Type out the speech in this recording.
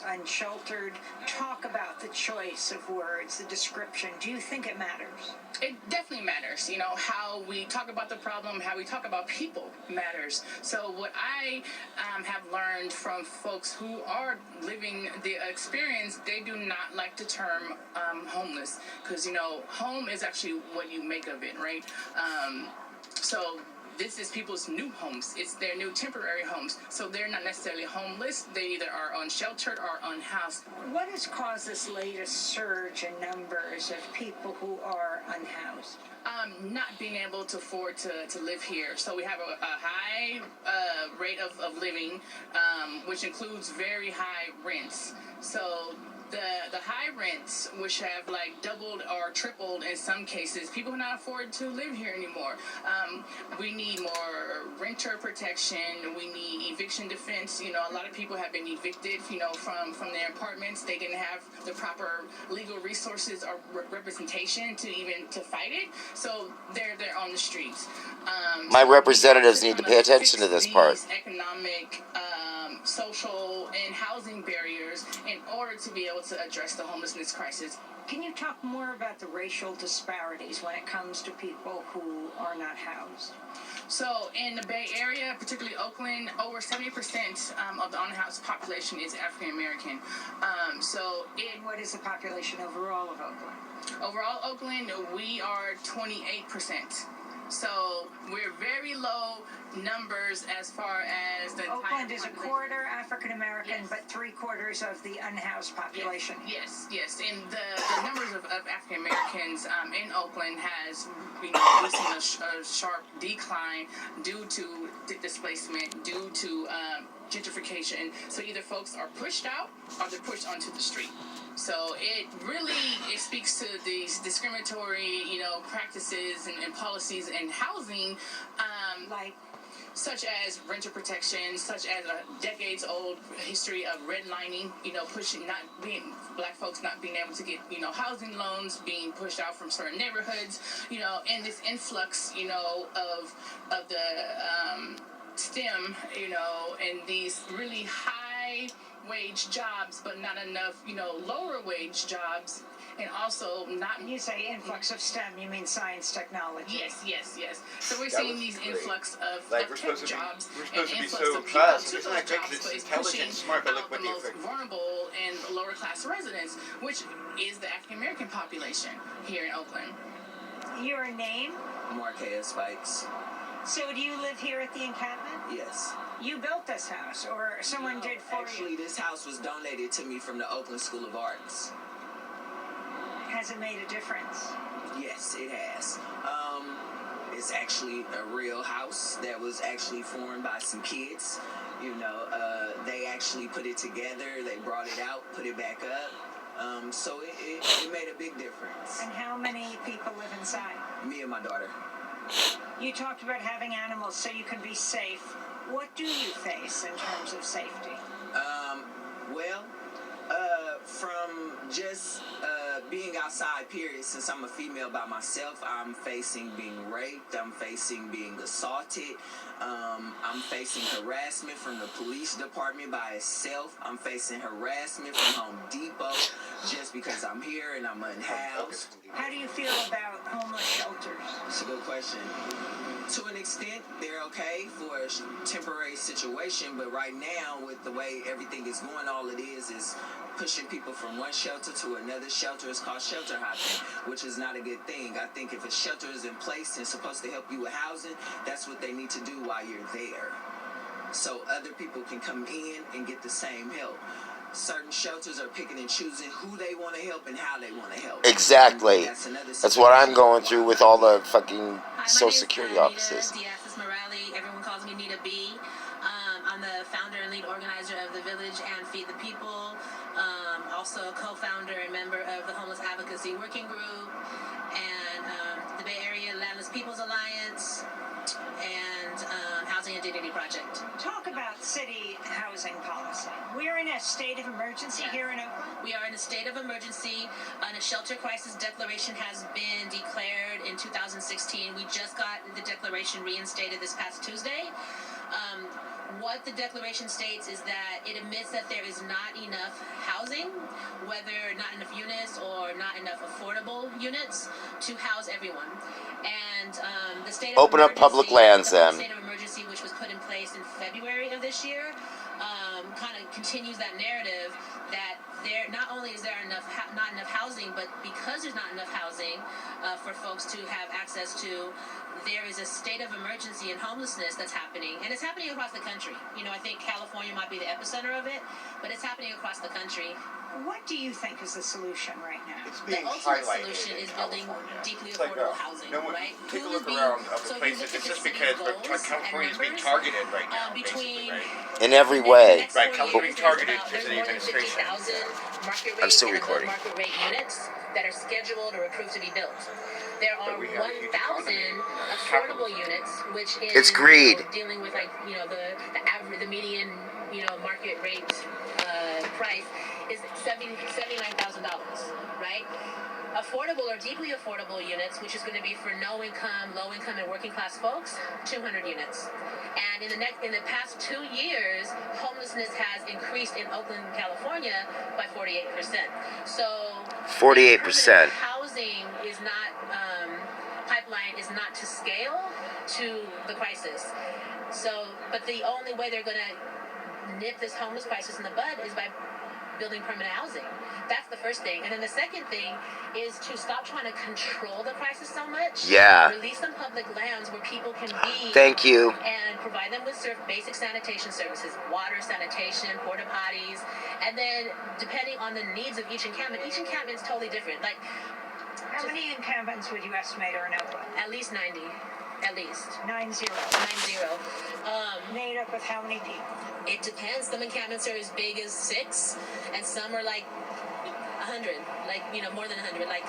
unsheltered. Talk about the choice of words, the description. Do you think it matters? It definitely matters. How we talk about the problem, how we talk about people matters. So what I have learned from folks who are living the experience, they do not like the term homeless, because, home is actually what you make of it, right? So this is people's new homes. It's their new temporary homes. So they're not necessarily homeless. They either are unsheltered or unhoused. What has caused this latest surge in numbers of people who are unhoused? Not being able to afford to live here. So we have a high rate of living, which includes very high rents. So the high rents, which have like doubled or tripled in some cases, people cannot afford to live here anymore. We need more renter protection. We need eviction defense. A lot of people have been evicted, from their apartments. They didn't have the proper legal resources or representation to fight it. So they're on the streets. My representatives need to pay attention to this part. Economic, social, and housing barriers in order to be able to address the homelessness crisis. Can you talk more about the racial disparities when it comes to people who are not housed? So in the Bay Area, particularly Oakland, over 70% of the unhoused population is African American. What is the population overall of Oakland? Overall Oakland, we are 28%. So we're very low numbers as far as the Oakland is a quarter African American, yes, but 3/4 of the unhoused population. Yes. And the numbers of African Americans in Oakland has, we've seen a sharp decline due to displacement, due to gentrification. So either folks are pushed out or they're pushed onto the street. So it speaks to these discriminatory, practices and policies in housing, such as renter protection, such as a decades-old history of redlining, black folks not being able to get, housing loans, being pushed out from certain neighborhoods, and this influx, of the STEM, and these really high wage jobs, but not enough, lower wage jobs, and also not. When you say influx of STEM, you mean science, technology. Yes. So we're seeing these influx of tech jobs and influx of people to those jobs, but it's pushing out the most vulnerable and lower class residents, which is the African American population here in Oakland. Your name? Marquez Spikes. So do you live here at the encampment? Yes. You built this house, or someone did for you? Actually, this house was donated to me from the Oakland School of Arts. Has it made a difference? Yes, it has. It's actually a real house that was actually formed by some kids. They actually put it together. They brought it out, put it back up. So it made a big difference. And how many people live inside? Me and my daughter. You talked about having animals so you can be safe. What do you face in terms of safety? From just being outside, period, since I'm a female by myself, I'm facing being raped, I'm facing being assaulted, I'm facing harassment from the police department by itself, I'm facing harassment from Home Depot just because I'm here and I'm unhoused. How do you feel about homeless shelters? It's a good question. To an extent, they're okay for a temporary situation, but right now, with the way everything is going, all it is pushing people from one shelter to another shelter. It's called shelter hopping, which is not a good thing. I think if a shelter is in place and supposed to help you with housing, that's what they need to do while you're there, so other people can come in and get the same help. Certain shelters are picking and choosing who they want to help and how they want to help. Exactly. That's what I'm going through with all the fucking Social Security offices. Everyone calls me Nita B. I'm the founder and lead organizer of the Village and Feed the People. Also a co-founder and member of the Homeless Advocacy Working Group and the Bay Area Landless Peoples Alliance and Housing and Dignity Project. Talk about city housing policy. We're in a state of emergency here in Oakland. We are in a state of emergency, and a shelter crisis declaration has been declared in 2016. We just got the declaration reinstated this past Tuesday. what the declaration states is that it admits that there is not enough housing, whether not enough units or not enough affordable units to house everyone. And the state of Open up public lands, the then. state of emergency, which was put in place in February of this year, kind of continues that narrative that there not only is there not enough housing, but because there's not enough housing for folks to have access to, there is a state of emergency and homelessness that's happening, and it's happening across the country. You know, I think California might be the epicenter of it, but it's happening across the country. What do you think is the solution right now? It's The being ultimate highlighted solution in is building California. deeply It's like, affordable housing, no one, right? take a Who is look being- around other so if you places. look It's at just the because city goals California is and being numbers, targeted right now, between basically, right? In every the way. next Right, 4 California years, being targeted there's because of the more than administration. 50,000 market I'm rate still and above recording. market rate units that are scheduled or approved to be built. There are But we have a huge 1,000 economy. affordable Capitalism. units, which is It's greed. dealing with the average, the median market rate price is $79,000, right? Affordable or deeply affordable units, which is going to be for no income, low income, and working class folks, 200 units. And in the past 2 years, homelessness has increased in Oakland, California by 48%. So 48%. housing is not pipeline is not to scale to the crisis. So, but the only way they're going to nip this homeless crisis in the bud is by building permanent housing. That's the first thing. And then the second thing is to stop trying to control the crisis so much. Yeah. Release some public lands where people can be. Thank you. And provide them with basic sanitation services, water, sanitation, porta potties. And then depending on the needs of each encampment is totally different. Like, How many encampments would you estimate are in Oakland? at least 90. At least. 90. 90. Made up of how many people? It depends. Some encampments are as big as 6, and some are like 100, more than 100, like